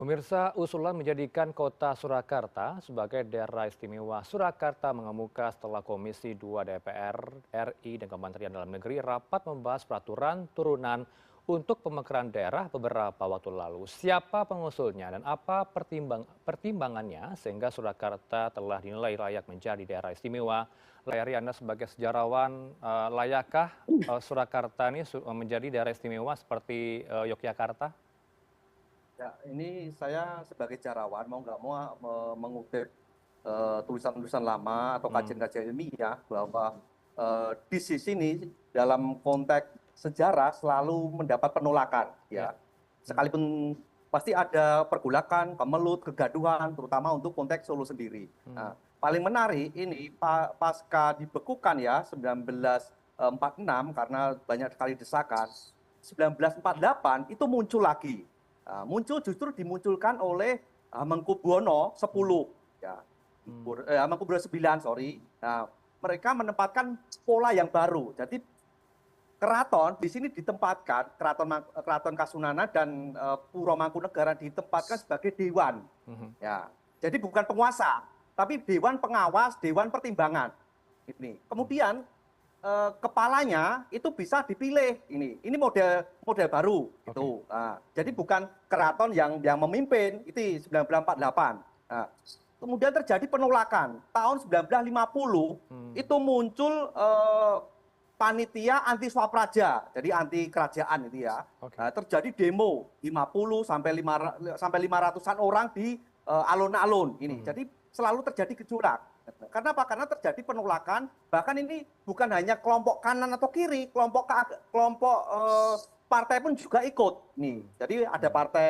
Pemirsa, usulan menjadikan kota Surakarta sebagai daerah istimewa Surakarta mengemuka setelah Komisi 2 DPR RI dan Kementerian Dalam Negeri rapat membahas peraturan turunan untuk pemekaran daerah beberapa waktu lalu. Siapa pengusulnya dan apa pertimbangannya sehingga Surakarta telah dinilai layak menjadi daerah istimewa? Layari Anda sebagai sejarawan, layakkah Surakarta ini menjadi daerah istimewa seperti Yogyakarta? Ya, ini saya sebagai sejarawan mau nggak mau mengutip tulisan-tulisan lama atau Hmm, kajian-kajian ilmiah bahwa di sisi ini dalam konteks sejarah selalu mendapat penolakan, ya. ya. Sekalipun pasti ada pergolakan, kemelut, kegaduhan, terutama untuk konteks Solo sendiri. Hmm. Nah, paling menarik ini pasca dibekukan ya 1946 karena banyak sekali desakan. 1948 itu muncul lagi. Muncul justru dimunculkan oleh Mangkubuwono X, ya. Hmm. Mangkubuwono IX, sorry. Nah, mereka menempatkan pola yang baru. Jadi keraton di sini ditempatkan, Keraton Kasunanan dan Puro Mangkunagaran ditempatkan sebagai dewan. Mhm. Ya. Jadi bukan penguasa, tapi dewan pengawas, dewan pertimbangan. Ini. Kemudian kepalanya itu bisa dipilih. Ini model baru Oke. gitu. Nah, jadi bukan keraton yang memimpin itu 1948. Nah, kemudian terjadi penolakan tahun 1950 Hmm. itu muncul panitia anti swapraja, jadi anti kerajaan itu ya. Oke. Nah, terjadi demo 50 sampai 500-an orang di alun-alun ini. Mhm. Jadi selalu terjadi gejolak. Karena apa? Karena terjadi penolakan, bahkan ini bukan hanya kelompok kanan atau kiri, kelompok partai pun juga ikut. Nih, jadi ada Mhm. partai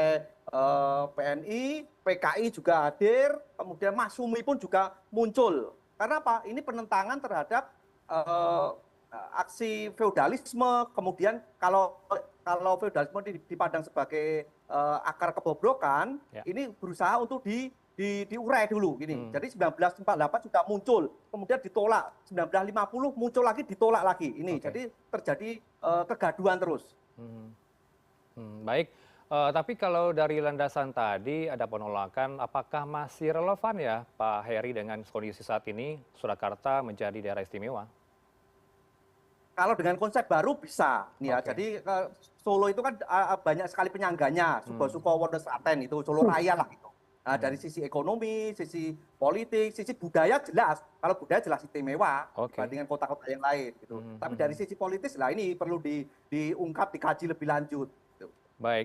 PNI, PKI juga hadir, kemudian Masumi pun juga muncul. Karena apa? Ini penentangan terhadap eh, aksi feodalisme, kemudian kalau feodalisme dipandang sebagai akar kebobrokan, Ya. ini berusaha untuk diurai dulu gini. Hmm. Jadi 1948 sudah muncul, kemudian ditolak. 1950 muncul lagi, ditolak lagi. Ini Oke. jadi terjadi kegaduhan terus. Mhm. Baik. Tapi kalau dari landasan tadi ada penolakan, apakah masih relevan ya Pak Heri dengan kondisi saat ini Surakarta menjadi daerah istimewa? Kalau dengan konsep baru bisa, nih ya. Oke. Jadi Solo itu kan banyak sekali penyangganya, Hmm. Suko Wonosaten itu Solo Raya lah gitu. Nah, dari Mhm. sisi ekonomi, sisi politik, sisi budaya jelas. Kalau budaya jelas istimewa Oke. dibandingkan kota-kota yang lain gitu. Mhm, Tapi dari mhm. sisi politis lah ini perlu diungkap, dikaji lebih lanjut. Gitu. Baik.